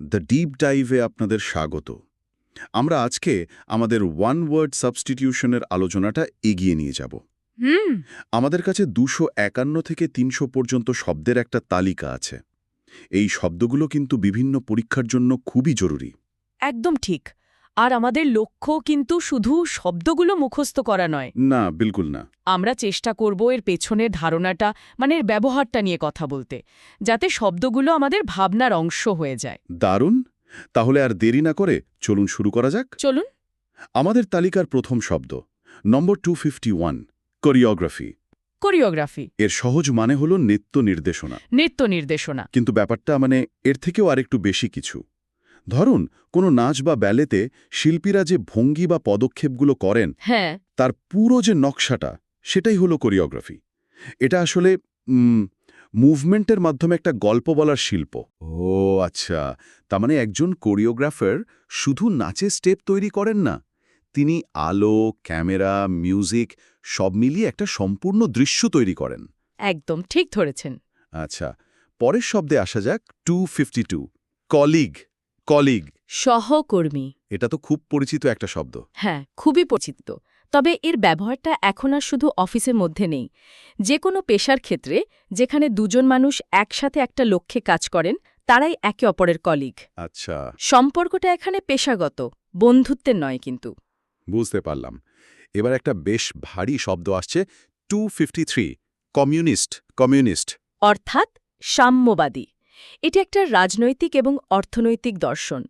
The deep ডাইভে আপনাদের স্বাগত। আমরা আজকে আমাদের ওয়ান ওয়ার্ড সাবস্টিটিউশনের আলোচনাটা এগিয়ে নিয়ে যাব। আমাদের কাছে 251 থেকে 300 পর্যন্ত শব্দের একটা তালিকা আছে। এই শব্দগুলো কিন্তু বিভিন্ন পরীক্ষার জন্য খুবই জরুরি। একদম ঠিক। আর আমাদের লক্ষ্য কিন্তু শুধু শব্দগুলো মুখস্থ করা নয়। না, বিলকুল না। আমরা চেষ্টা করব এর পেছনের ধারণাটা, মানে এর ব্যবহারটা নিয়ে কথা বলতে, যাতে শব্দগুলো আমাদের ভাবনার অংশ হয়ে যায়। দারুণ! তাহলে আর দেরি না করে চলুন শুরু করা যাক। চলুন। আমাদের তালিকার প্রথম শব্দ, নম্বর 251, কোরিওগ্রাফি। কোরিওগ্রাফি এর সহজ মানে হলো নৃত্য নির্দেশনা। নৃত্য নির্দেশনা। কিন্তু ব্যাপারটা এর থেকেও আরেকটু বেশি কিছু। ধরুন, কোনো নাচ বা ব্যালেতে শিল্পীরা যে ভঙ্গি বা পদক্ষেপগুলো করেন, হ্যাঁ, তার পুরো যে নকশাটা, সেটাই হলো কোরিওগ্রাফি। এটা আসলে মুভমেন্টের মাধ্যমে একটা গল্প বলার শিল্প। ও আচ্ছা, তার মানে একজন কোরিওগ্রাফার শুধু নাচের স্টেপ তৈরি করেন না, তিনি আলো, ক্যামেরা, মিউজিক সব মিলিয়ে একটা সম্পূর্ণ দৃশ্য তৈরি করেন। একদম ঠিক ধরেছেন। আচ্ছা, পরের শব্দে আসা যাক। 252, কলিগ। কলিগ সহকর্মী। এটা তো খুব পরিচিত একটা শব্দ। হ্যাঁ, খুবই পরিচিত। তবে এর ব্যবহারটা এখন আর শুধু অফিসের মধ্যে নেই। যে কোনো পেশার ক্ষেত্রে যেখানে দুজন মানুষ একসাথে একটা লক্ষ্যে কাজ করেন, তারাই একে অপরের কলিগ। আচ্ছা, সম্পর্কটা এখানে পেশাগত, বন্ধুত্বের নয় কিন্তু। বুঝতে পারলাম। এবার একটা বেশ ভারী শব্দ আসছে, 253, কমিউনিস্ট। কমিউনিস্ট অর্থাৎ সাম্যবাদী। এটি একটা রাজনৈতিক এবং অর্থনৈতিক দর্শন।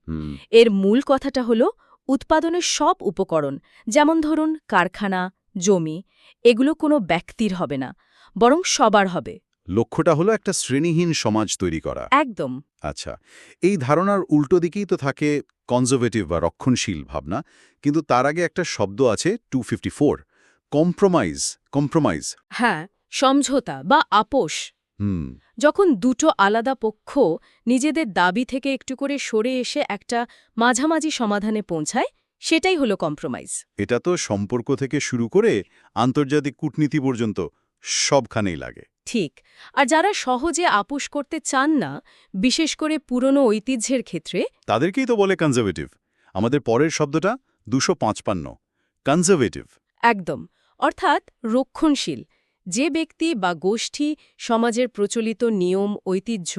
এর মূল কথাটা হল উৎপাদনের সব উপকরণ, যেমন ধরুন কারখানা, জমি, এগুলো কোনো ব্যক্তির হবে না, বরং সবার হবে। লক্ষ্যটা হলো একটা শ্রেণীহীন সমাজ তৈরি করা। একদম। আচ্ছা, এই ধারণার উল্টো দিকেই তো থাকে কনজারভেটিভ বা রক্ষণশীল ভাবনা। কিন্তু তার আগে একটা শব্দ আছে, 254, কম্প্রোমাইজ। কম্প্রোমাইজ হ্যাঁ, সমঝোতা বা আপোষ। যখন দুটো আলাদা পক্ষ নিজেদের দাবি থেকে একটু করে সরে এসে একটা মাঝামাঝি সমাধানে পৌঁছায়, সেটাই হলো কম্প্রোমাইজ। এটা তো সম্পর্ক থেকে শুরু করে আন্তর্জাতিক কূটনীতি পর্যন্ত সবখানেই লাগে। ঠিক। আর যারা সহজে আপোষ করতে চান না, বিশেষ করে পুরনো ঐতিহ্যের ক্ষেত্রে, তাদেরকেই তো বলে কনজারভেটিভ। আমাদের পরের শব্দটা 255, কনজারভেটিভ। একদম। অর্থাৎ রক্ষণশীল। যে ব্যক্তি বা গোষ্ঠী সমাজের প্রচলিত নিয়ম, ঐতিহ্য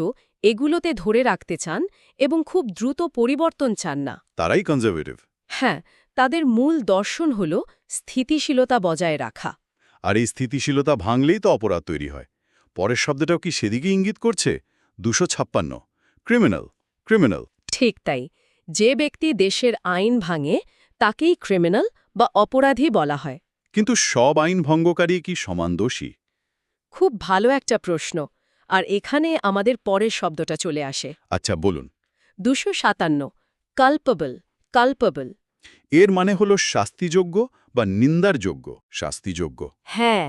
এগুলোতে ধরে রাখতে চান এবং খুব দ্রুত পরিবর্তন চান না, তারাই কনজারভেটিভ। হ্যাঁ, তাদের মূল দর্শন হল স্থিতিশীলতা বজায় রাখা। আর এই স্থিতিশীলতা ভাঙলেই তো অপরাধ তৈরি হয়। পরের শব্দটাও কি সেদিকে ইঙ্গিত করছে? 256, ক্রিমিনাল। ক্রিমিনাল ঠিক তাই। যে ব্যক্তি দেশের আইন ভাঙে তাকেই ক্রিমিনাল বা অপরাধী বলা হয়। কিন্তু সব আইন ভঙ্গকারী কি সমান দোষী? খুব ভালো একটা প্রশ্ন। আর এখানে আমাদের পরের শব্দটা চলে আসে। আচ্ছা, বলুন। 257, কালপেবল। কালপেবল এর মানে হলো শাস্তিযোগ্য বা নিন্দার যোগ্য। শাস্তিযোগ্য। হ্যাঁ,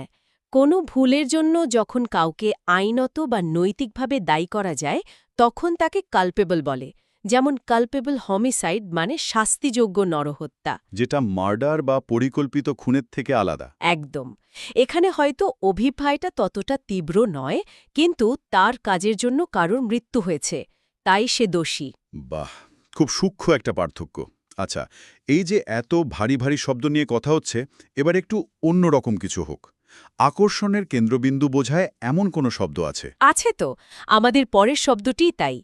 কোনো ভুলের জন্য যখন কাউকে আইনত বা নৈতিকভাবে দায়ী করা যায়, তখন তাকে কালপেবল বলে। যেমন কালপেবল হোমিসাইড মানে শাস্তিযোগ্য নরহত্যা। যেটা মার্ডার বা পরিকল্পিত খুনের থেকে আলাদা। একদম। এখানে হয়তো অভিপ্রায়টা ততটা তীব্র নয়, কিন্তু তার কাজের জন্য কারোর মৃত্যু হয়েছে, তাই সে দোষী। বাহ, খুব সূক্ষ্ম একটা পার্থক্য। আচ্ছা, এই যে এত ভারী ভারী শব্দ নিয়ে কথা হচ্ছে, এবার একটু অন্য রকম কিছু হোক। আকর্ষণের কেন্দ্রবিন্দু বোঝায় এমন কোনো শব্দ আছে? আছে তো, আমাদের পরের শব্দটিই তাই।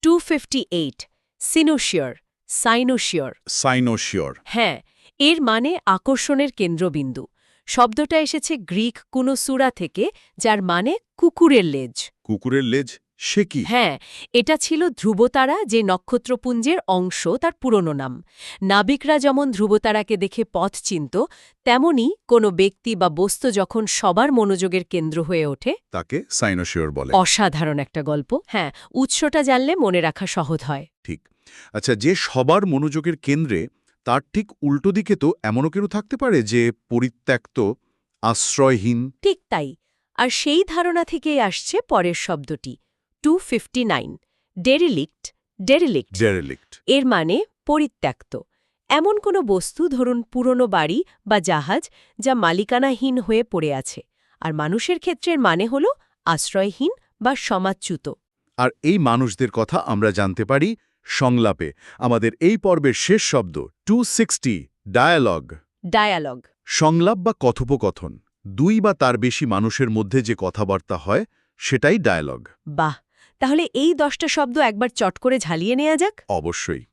258, সিনোশিয়র। সাইনোশিয়র। সাইনোশিয়র। হ্যাঁ, এর মানে আকর্ষণের কেন্দ্রবিন্দু। শব্দটা এসেছে গ্রিক কোনো সূরা থেকে, যার মানে কুকুরের লেজ। কুকুরের লেজ? সে কি? হ্যাঁ, এটা ছিল ধ্রুবতারা, যে নক্ষত্রপুঞ্জের অংশ, তার পুরনো নাম। নাবিকরা যেমন ধ্রুবতারাকে দেখে পথ চিনত, তেমনি কোনো ব্যক্তি বা বস্তু যখন সবার মনোযোগের কেন্দ্র হয়ে ওঠে, তাকে সাইনোশিয়র বলে। অসাধারণ একটা গল্প। হ্যাঁ, উৎসটা জানলে মনে রাখা সহজ হয়। ঠিক। আচ্ছা, যে সবার মনোযোগের কেন্দ্রে, তার ঠিক উল্টো দিকে তো এমনও কেউ থাকতে পারে যে পরিত্যক্ত, আশ্রয়হীন। ঠিক তাই। আর সেই ধারণা থেকেই আসছে পরের শব্দটি, 259, ডেরিলিক্ট। ডেরিলিক্ট ডেরেলিক্ট। এর মানে পরিত্যক্ত। এমন কোনো বস্তু, ধরুন পুরনো বাড়ি বা জাহাজ, যা মালিকানাহীন হয়ে পড়ে আছে। আর মানুষের ক্ষেত্রের মানে হল আশ্রয়হীন বা সমাজচ্যুত। আর এই মানুষদের কথা আমরা জানতে পারি সংলাপে আমাদের এই পর্বের শেষ শব্দ 260 ডায়ালগ। ডায়ালগ। সংলাপ বা কথোপকথন, দুই বা তার বেশি মানুষের মধ্যে যে কথাবার্তা হয় সেটাই ডায়ালগ। বাহ, তাহলে এই 10টা শব্দ একবার চট করে ঝালিয়ে নেওয়া যাক। অবশ্যই।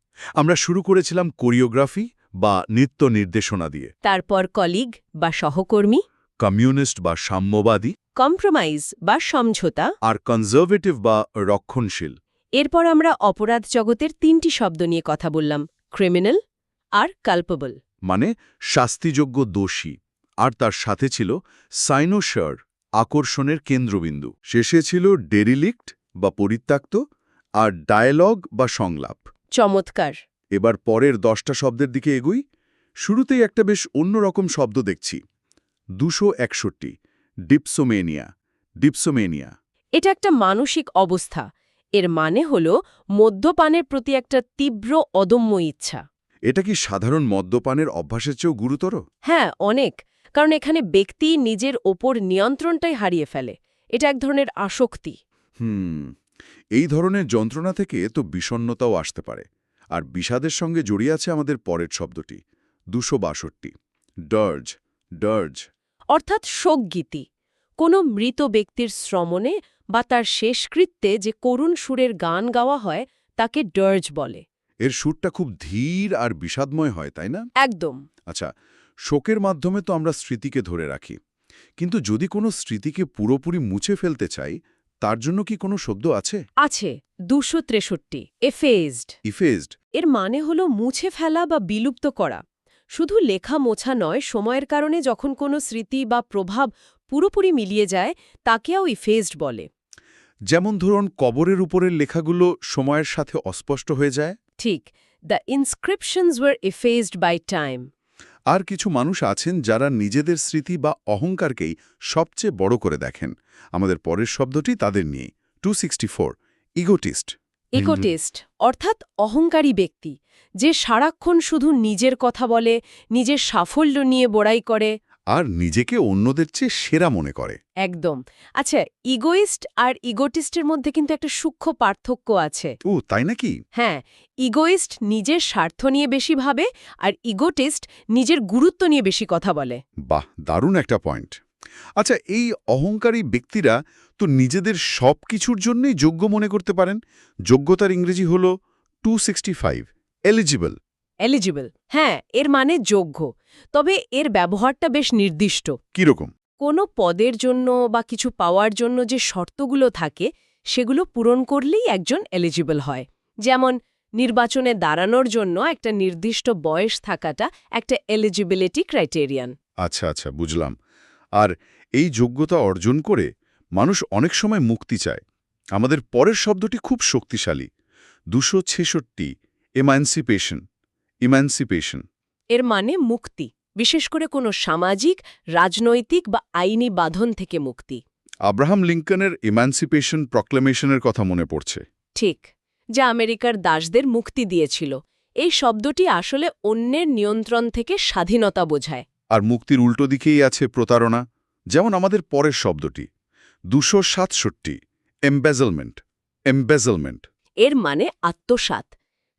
আমরা শুরু করেছিলাম কোরিওগ্রাফি বা নৃত্য নির্দেশনা দিয়ে, তারপর কলিগ বা সহকর্মী, কমিউনিস্ট বা সাম্যবাদী, কম্প্রোমাইজ বা সমঝোতা, আর কনজারভেটিভ বা রক্ষণশীল। এরপর আমরা অপরাধ জগতের 3টি শব্দ নিয়ে কথা বললাম, ক্রিমিনাল আর কালপেবল। মানে শাস্তিযোগ্য দোষী, আর তার সাথে ছিল সাইনোসার, আকর্ষণের কেন্দ্রবিন্দু। শেষে ছিল ডেরিলিক্ট বা পরিত্যক্ত, আর ডায়ালগ বা সংলাপ। চমৎকার। এবার পরের 10টা শব্দের দিকে এগুই। শুরুতেই একটা বেশ অন্যরকম শব্দ দেখছি, 261 ডিপসোমেনিয়া। ডিপসোমেনিয়া এটা একটা মানসিক অবস্থা। এর মানে হল মদ্যপানের প্রতি একটা তীব্র অদম্য ইচ্ছা। এটা কি সাধারণ মদ্যপানের অভ্যাসের চেয়েও গুরুতর? হ্যাঁ, অনেক। কারণ এখানে ব্যক্তি নিজের ওপর নিয়ন্ত্রণটাই হারিয়ে ফেলে। এটা এক ধরনের আসক্তি। এই ধরনের যন্ত্রণা থেকে তো বিষণ্ণতাও আসতে পারে। আর বিষাদের সঙ্গে জড়িয়ে আছে আমাদের পরের শব্দটি, 262 ডার্জ। ডার্জ অর্থাৎ শোকগীতি। কোনো মৃত ব্যক্তির শ্রমণে বা তার শেষকৃত্যে যে করুণ সুরের গান গাওয়া হয় তাকে ডার্জ বলে। এর সুরটা খুব ধীর আর বিষাদময় হয়, তাই না? একদম। আচ্ছা, শোকের মাধ্যমে তো আমরা স্মৃতিকে ধরে রাখি, কিন্তু যদি কোনো স্মৃতিকে পুরোপুরি মুছে ফেলতে চাই, তার জন্য কি কোনো শব্দ আছে? আছে, 263 এফেজড। ইফেজড এর মানে হলো মুছে ফেলা বা বিলুপ্ত করা। শুধু লেখা মোছা নয়, সময়ের কারণে যখন কোনো স্মৃতি বা প্রভাব পুরোপুরি মিলিয়ে যায় তাকেও ইফেজড বলে। যেমন ধরুন, কবরের উপরের লেখাগুলো সময়ের সাথে অস্পষ্ট হয়ে যায়। ঠিক, the inscriptions were effaced by time. আর কিছু মানুষ আছেন যারা নিজেদের স্মৃতি বা অহংকারকেই সবচেয়ে বড় করে দেখেন। আমাদের পরের শব্দটি তাদের নিয়ে, 264 ইগোটিস্ট। ইগোটিস্ট অর্থাৎ অহংকারী ব্যক্তি, যে সারাক্ষণ শুধু নিজের কথা বলে, নিজের সাফল্য নিয়ে বড়াই করে আর নিজেকে অন্যদের চেয়ে সেরা মনে করে। একদম। আচ্ছা, ইগোইস্ট আর ইগোটিস্টের মধ্যে কিন্তু একটা সূক্ষ্ম পার্থক্য আছে। ও, তাই নাকি? হ্যাঁ, ইগোইস্ট নিজের স্বার্থ নিয়ে বেশি ভাবে, আর ইগোটিস্ট নিজের গুরুত্ব নিয়ে বেশি কথা বলে। বাহ, দারুণ একটা পয়েন্ট। আচ্ছা, এই অহংকারী ব্যক্তিরা তো নিজেদের সব কিছুর জন্যই যোগ্য মনে করতে পারেন। যোগ্যতার ইংরেজি হল 265 এলিজিবল। এলিজিবল, হ্যাঁ, এর মানে যোগ্য। তবে এর ব্যবহারটা বেশ নির্দিষ্ট। কিরকম? কোনো পদের জন্য বা কিছু পাওয়ার জন্য যে শর্তগুলো থাকে সেগুলো পূরণ করলেই একজন এলিজিবল হয়। যেমন নির্বাচনে দাঁড়ানোর জন্য একটা নির্দিষ্ট বয়স থাকাটা একটা এলিজিবিলিটি ক্রাইটেরিয়ান। আচ্ছা আচ্ছা, বুঝলাম। আর এই যোগ্যতা অর্জন করে মানুষ অনেক সময় মুক্তি চায়। আমাদের পরের শব্দটি খুব শক্তিশালী, 266 এমানসিপেশন। ইমানসিপেশন এর মানে মুক্তি, বিশেষ করে কোনো সামাজিক, রাজনৈতিক বা আইনি বাঁধন থেকে মুক্তি। আব্রাহাম লিঙ্কনের ইমানসিপেশন প্রক্লেমেশনের কথা মনে পড়ছে। ঠিক, যা আমেরিকার দাসদের মুক্তি দিয়েছিল। এই শব্দটি আসলে অন্যের নিয়ন্ত্রণ থেকে স্বাধীনতা বোঝায়। আর মুক্তির উল্টো দিকেই আছে প্রতারণা, যেমন আমাদের পরের শব্দটি, 267 এমবেজলমেন্ট। এমবেজলমেন্ট এর মানে আত্মসাৎ।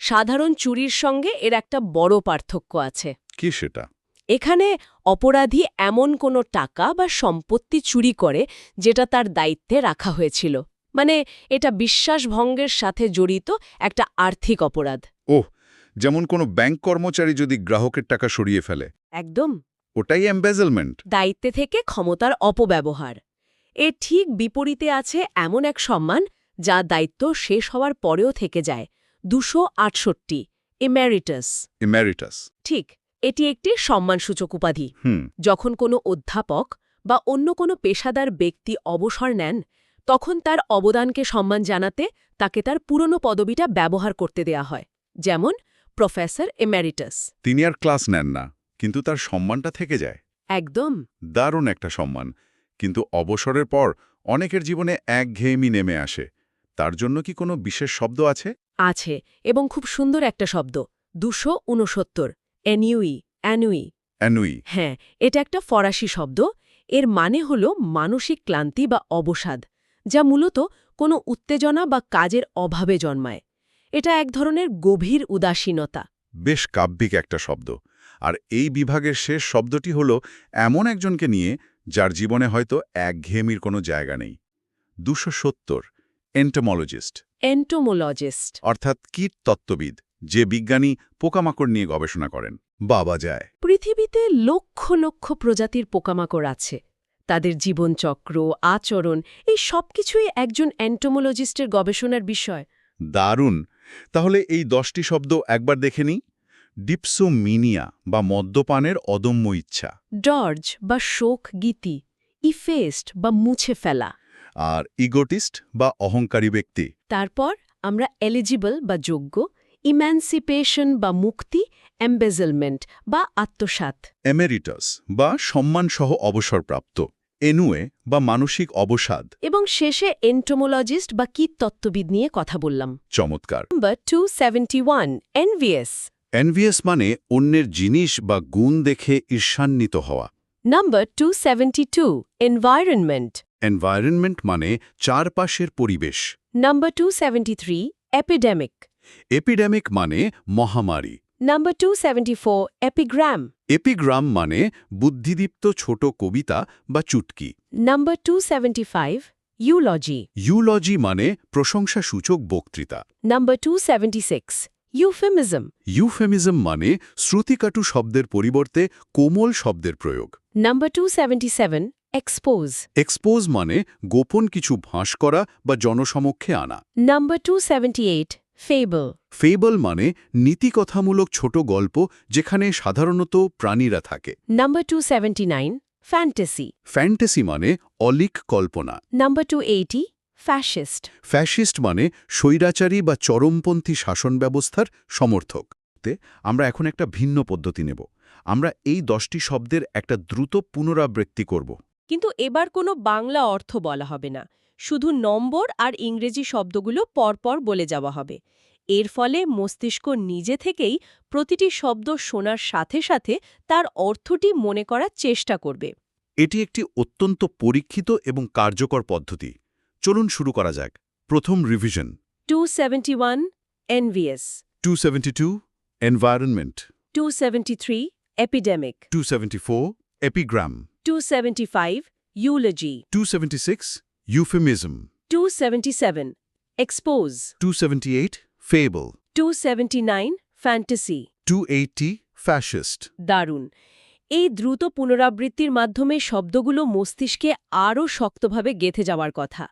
সাধারণ চুরির সঙ্গে এর একটা বড় পার্থক্য আছে। কি সেটা? এখানে অপরাধী এমন কোনো টাকা বা সম্পত্তি চুরি করে যেটা তার দায়িত্বে রাখা হয়েছিল। মানে এটা বিশ্বাসভঙ্গের সাথে জড়িত একটা আর্থিক অপরাধ। ওহ, যেমন কোনো ব্যাংক কর্মচারী যদি গ্রাহকের টাকা সরিয়ে ফেলে, একদম। ওটাই এমবেজলমেন্ট। দায়িত্বে থেকে ক্ষমতার অপব্যবহার। এর ঠিক বিপরীতে আছে এমন এক সম্মান যা দায়িত্ব শেষ হওয়ার পরেও থেকে যায়, 268 এমেরিটাস। ইমেরিটাস। ঠিক, এটি একটি সম্মানসূচক উপাধি। হুম। যখন কোনো অধ্যাপক বা অন্য কোনো পেশাদার ব্যক্তি অবসর নেন, তখন তার অবদানকে সম্মান জানাতে তাকে তার পুরনো পদবিটা ব্যবহার করতে দেয়া হয়, যেমন প্রফেসর এমেরিটাস। তিনি আর ক্লাস নেন না, কিন্তু তার সম্মানটা থেকে যায়। একদম। দারুণ একটা সম্মান। কিন্তু অবসরের পর অনেকের জীবনে একঘেয়েমি নেমে আসে। তার জন্য কি কোনো বিশেষ শব্দ আছে? আছে, এবং খুব সুন্দর একটা শব্দ, 269 অ্যানুই। অ্যানুই অ্যানুই। হ্যাঁ, এটা একটা ফরাসি শব্দ। এর মানে হল মানসিক ক্লান্তি বা অবসাদ, যা মূলত কোনো উত্তেজনা বা কাজের অভাবে জন্মায়। এটা এক ধরনের গভীর উদাসীনতা। বেশ কাব্যিক একটা শব্দ। আর এই বিভাগের শেষ শব্দটি হল এমন একজনকে নিয়ে যার জীবনে হয়তো একঘেয়েমির কোনো জায়গা নেই। 270 এন্টোমোলজিস্ট, এন্টোমোলজিস্ট অর্থাৎ কীট তত্ত্ববিদ, যে বিজ্ঞানী পোকামাকড় নিয়ে গবেষণা করেন। বাবা যায়। পৃথিবীতে লক্ষ লক্ষ প্রজাতির পোকামাকড় আছে। তাদের জীবনচক্র, আচরণ, এই সবকিছুই একজন এন্টোমোলজিস্টের গবেষণার বিষয়। দারুণ। তাহলে এই 10টি শব্দ একবার দেখে নিই। ডিপসোমিনিয়া বা মদ্যপানের অদম্য ইচ্ছা, ডর্জ বা শোক গীতি, ইফেস্ট বা মুছে ফেলা। আর ইগোটিস্ট বা অহংকারী ব্যক্তি। তারপর আমরা এলিজিবল বা যোগ্য, ইম্যানসিপেশন বা মুক্তি, এমবেজলমেন্ট বা আত্মসাৎ। এমেরিটাস বা সম্মানসহ অবসরপ্রাপ্ত, এনুয়ে বা মানসিক অবসাদ। এবং শেষে এন্টোমোলজিস্ট বা কীটতত্ত্ববিদ নিয়ে কথা বললাম। চমৎকার। Number 271 NVS. এনভিএস মানে অন্যের জিনিস বা গুণ দেখে ঈর্ষান্বিত হওয়া। Number 272 environment. এনভায়রনমেন্ট মানে চারপাশের পরিবেশ। Number 273 epidemic. এপিডেমিক মানে মহামারী। Number 274 epigram. এপিগ্রাম মানে বুদ্ধিদীপ্ত ছোট কবিতা বা চুটকি। নাম্বার 275 ইউলজি। ইউলজি মানে প্রশংসাসূচক বক্তৃতা। Number 276 euphemism. ইউফেমিজম মানে শ্রুতিকাটু শব্দের পরিবর্তে কোমল শব্দের প্রয়োগ। Number 277 expose. এক্সপোজ মানে গোপন কিছু ফাঁস করা বা জনসমক্ষে আনা। Number 278 fable. ফেবল মানে নীতিকথামূলক ছোট গল্প যেখানে সাধারণত প্রাণীরা থাকে। Number 279 fantasy. ফ্যান্টাসি মানে অলিক কল্পনা। Number 280 fascist. ফ্যাসিস্ট মানে স্বৈরাচারী বা চরমপন্থী শাসন ব্যবস্থার সমর্থক। আমরা এখন একটা ভিন্ন পদ্ধতি নেব। আমরা এই 10টি শব্দের একটা দ্রুত পুনরাবৃত্তি করব। কিন্তু এবার কোনো বাংলা অর্থ বলা হবে না, শুধু নম্বর আর ইংরেজি শব্দগুলো পরপর বলে যাওয়া হবে। এর ফলে মস্তিষ্ক নিজে থেকেই প্রতিটি শব্দ শোনার সাথে সাথে তার অর্থটি মনে করার চেষ্টা করবে। এটি একটি অত্যন্ত পরীক্ষিত এবং কার্যকর পদ্ধতি। চলুন শুরু করা যাক। প্রথম revision. 271 NVS. 272 environment. 273 epidemic. 274 epigram. 275 ইউলজি। 276 euphemism. 277 expose. 278 fable. 279 fantasy. 280 fascist. দারুণ। এই দ্রুত পুনরাবৃত্তির মাধ্যমে শব্দগুলো মস্তিষ্কে আরও শক্তভাবে গেঁথে যাওয়ার কথা।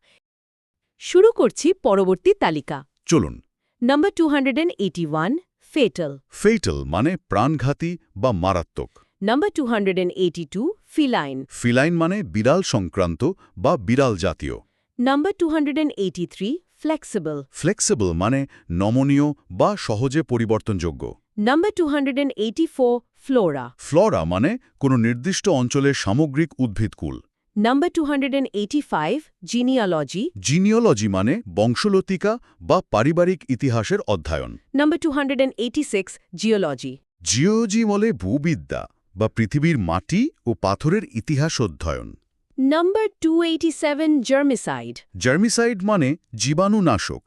শুরু করছি পরবর্তী তালিকা। চলুন। Number 281 fatal. ফেটাল মানে প্রাণঘাতী বা মারাত্মক। Number 282 feline. ফিলাইন মানে বিড়াল সংক্রান্ত বা বিড়াল জাতীয়। Number 283 flexible. ফ্লেক্সিবল মানে নমনীয় বা সহজে পরিবর্তনযোগ্য। Number 284 Flora. ফ্লোরা মানে কোনো নির্দিষ্ট অঞ্চলের সামগ্রিক উদ্ভিদকুল। Number 285 genealogy. জিনিওলজি মানে বংশলতিকা বা পারিবারিক ইতিহাসের অধ্যয়ন। Number 286 geology. জিওলজি বলে ভূবিদ্যা বা পৃথিবীর মাটি ও পাথরের ইতিহাস অধ্যয়ন। নাম্বার 287 জার্মিসাইড। জার্মিসাইড মানে জীবাণুনাশক।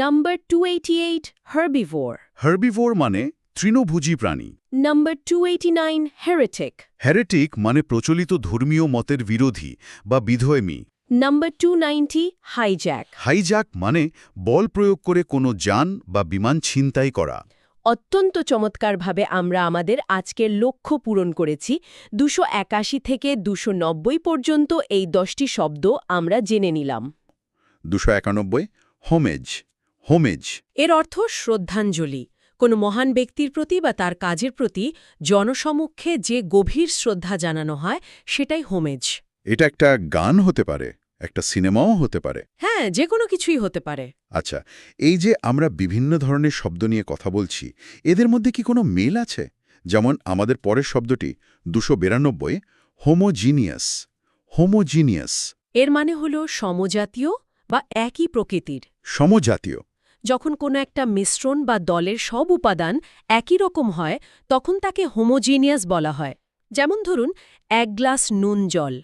নাম্বার 288 হার্বিভোর। হার্বিভোর মানে তৃণভোজী প্রাণী। Number 289 heretic. হেরেটিক মানে প্রচলিত ধর্মীয় মতের বিরোধী বা বিধর্মী। Number 290 hijack. হাইজ্যাক মানে বল প্রয়োগ করে কোনো যান বা বিমান ছিনতাই করা। অত্যন্ত চমৎকারভাবে আমরা আমাদের আজকের লক্ষ্য পূরণ করেছি। 281 থেকে 290 পর্যন্ত এই 10টি শব্দ আমরা জেনে নিলাম। 291 হোমেজ। হোমেজ এর অর্থ শ্রদ্ধাঞ্জলি। কোনো মহান ব্যক্তির প্রতি বা তার কাজের প্রতি জনসমক্ষে যে গভীর শ্রদ্ধা জানানো হয় সেটাই হোমেজ। এটা একটা গান হতে পারে, একটা সিনেমাও হতে পারে। হ্যাঁ, যে কোনো কিছুই হতে পারে। আচ্ছা, এই যে আমরা বিভিন্ন ধরনের শব্দ নিয়ে কথা বলছি, এদের মধ্যে কি কোনো মেল আছে? যেমন আমাদের পরের শব্দটি 292 হোমোজিনিয়াস। হোমোজিনিয়াস এর মানে হল সমজাতীয় বা একই প্রকৃতির। সমজাতীয়। যখন কোনো একটা মিশ্রণ বা দলের সব উপাদান একই রকম হয় তখন তাকে হোমোজিনিয়াস বলা হয়। যেমন ধরুন 1 গ্লাস নুন জল,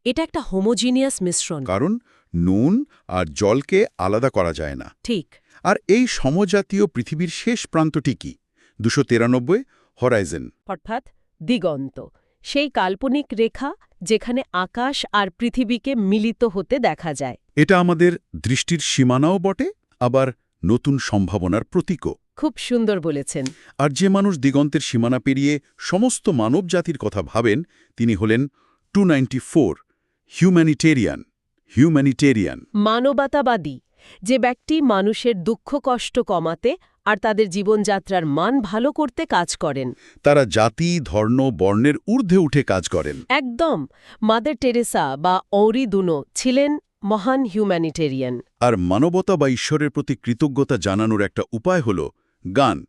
এটা একটা হোমোজিনিয়াস মিশ্রণ। কারণ নুন আর জলকে আলাদা করা যায় না। ঠিক। আর এই সমজাতীয় পৃথিবীর শেষ প্রান্তটি কি? 293 হরাইজন। অর্থাৎ দিগন্ত, সেই কাল্পনিক রেখা যেখানে আকাশ আর পৃথিবীকে মিলিত হতে দেখা যায়। এটা আমাদের দৃষ্টির সীমানাও বটে, আবার নতুন সম্ভাবনার প্রতীকও। খুব সুন্দর বলেছেন। আর যে মানুষ দিগন্তের সীমানা পেরিয়ে সমস্ত মানব জাতির কথা ভাবেন, তিনি হলেন 294 হিউম্যানিটেরিয়ান। মানবতাবাদী, যে ব্যক্তি মানুষের দুঃখ কষ্ট কমাতে আর তাদের জীবনযাত্রার মান ভালো করতে কাজ করেন। তারা জাতি, ধর্ম, বর্ণের ঊর্ধ্বে উঠে কাজ করেন। একদম। মাদার টেরেসা বা অঁরি দুনো ছিলেন মহান হিউম্যানিটেরিয়ান। আর মানবতা বা ঈশ্বরের প্রতি কৃতজ্ঞতা জানানোর একটা উপায় হল গান।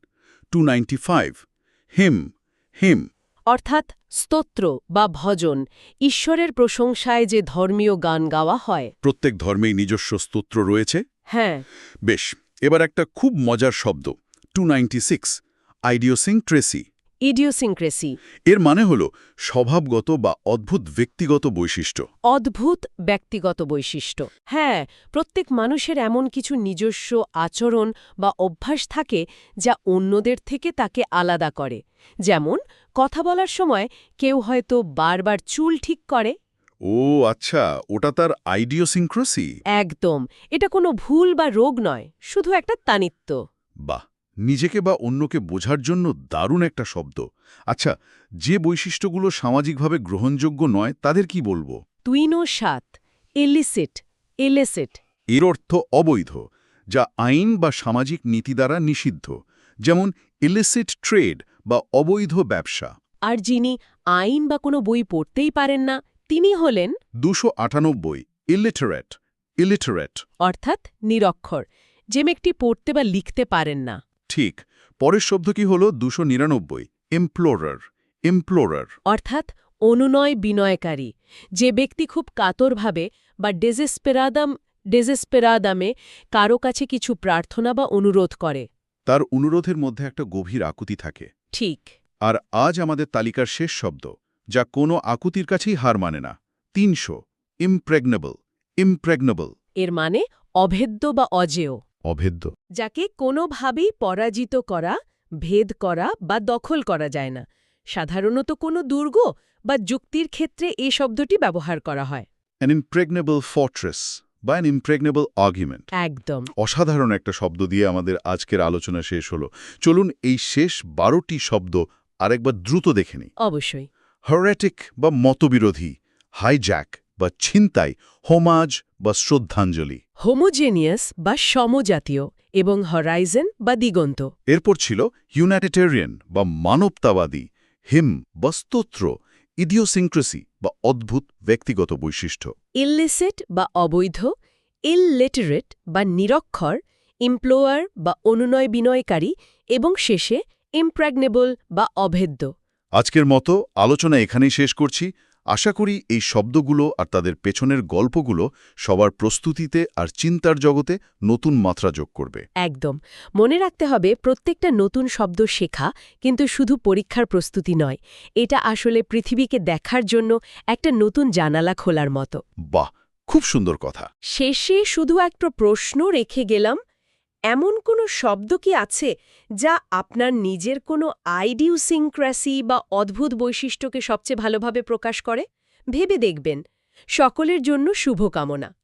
295 হিম। অর্থাৎ স্তোত্র বা ভজন, ঈশ্বরের প্রশংসায় যে ধর্মীয় গান গাওয়া হয়। প্রত্যেক ধর্মেই নিজস্ব স্তোত্র রয়েছে। হ্যাঁ। বেশ, এবার একটা খুব মজার শব্দ 296 ইডিওসিনক্রেসি। এর মানে হল স্বভাবগত বা অদ্ভুত ব্যক্তিগত বৈশিষ্ট্য। অদ্ভুত ব্যক্তিগত বৈশিষ্ট্য। হ্যাঁ, প্রত্যেক মানুষের এমন কিছু নিজস্ব আচরণ বা অভ্যাস থাকে যা অন্যদের থেকে তাকে আলাদা করে। যেমন কথা বলার সময় কেউ হয়তো বারবার চুল ঠিক করে। ও আচ্ছা, ওটা তার আইডিওসিনক্রেসি। একদম। এটা কোনো ভুল বা রোগ নয়, শুধু একটা তানিত্ব। বাহ, নিজেকে বা অন্যকে বোঝার জন্য দারুণ একটা শব্দ। আচ্ছা, যে বৈশিষ্ট্যগুলো সামাজিকভাবে গ্রহণযোগ্য নয় তাদের কি বলবো? 297 ইলিসিট। এর অর্থ অবৈধ, যা আইন বা সামাজিক নীতি দ্বারা নিষিদ্ধ, যেমন ইলিসিট ট্রেড বা অবৈধ ব্যবসা। আর যিনি আইন বা কোনো বই পড়তেই পারেন না, তিনি হলেন 298 ইলিটারেট। অর্থাৎ নিরক্ষর, যে ব্যক্তি পড়তে বা লিখতে পারেন না। ঠিক। পরের শব্দ কি হল 299 ইমপ্লোরার। অর্থাৎ অনুনয় বিনয়কারী, যে ব্যক্তি খুব কাতরভাবে বা ডেজেসপেরাদামে কারো কাছে কিছু প্রার্থনা বা অনুরোধ করে। তার অনুরোধের মধ্যে একটা গভীর আকুতি থাকে। ঠিক। আর আজ আমাদের তালিকার শেষ শব্দ, যা কোনো আকুতির কাছেই হার মানে না, 300 ইমপ্রেগনেবল। এর মানে অভেদ্য বা অজেয়। অভেদ্য, যাকে কোনোভাবেই পরাজিত করা, ভেদ করা বা দখল করা যায় না। সাধারণত কোনো দুর্গ বা যুক্তির ক্ষেত্রে এই শব্দটি ব্যবহার করা হয়। an impregnable fortress বা an impregnable argument। একদম। অসাধারণ একটা শব্দ দিয়ে আমাদের আজকের আলোচনা শেষ হলো। চলুন এই শেষ 12টি শব্দ আরেকবার দ্রুত দেখে নিই। অবশ্যই। হেরেটিক বা মতবিরোধী, হাইজ্যাক বা ছিনতাই, হোমাজ বা শ্রদ্ধাঞ্জলি। হোমোজেনিয়াস বা সমজাতীয় এবং হরাইজন বা দিগন্ত। এরপর ছিল ইউনাইটেরিয়ান বা মানবতাবাদী, হিম বা স্তোত্র, ইডিওসিনক্রেসি বা অদ্ভুত ব্যক্তিগত বৈশিষ্ট্য। ইললিসিট বা অবৈধ, ইললিটারেট বা নিরক্ষর, ইমপ্লোয়ার বা অনুনয় বিনয়কারী এবং শেষে ইমপ্রেগনেবল বা অভেদ্য। আজকের মতো আলোচনা এখানেই শেষ করছি। আশা করি এই শব্দগুলো আর তাদের পেছনের গল্পগুলো সবার প্রস্তুতিতে আর চিন্তার জগতে নতুন মাত্রা যোগ করবে। একদম। মনে রাখতে হবে, প্রত্যেকটা নতুন শব্দ শেখা কিন্তু শুধু পরীক্ষার প্রস্তুতি নয়, এটা আসলে পৃথিবীকে দেখার জন্য একটা নতুন জানালা খোলার মতো। বাহ, খুব সুন্দর কথা। শেষে শুধু একটা প্রশ্ন রেখে গেলাম, এমন কোনো শব্দ কি আছে যা আপনার নিজের কোনো আইডিওসিনক্রেসি বা অদ্ভুত বৈশিষ্ট্যকে সবচেয়ে ভালোভাবে প্রকাশ করে? ভেবে দেখবেন। সকলের জন্য শুভকামনা।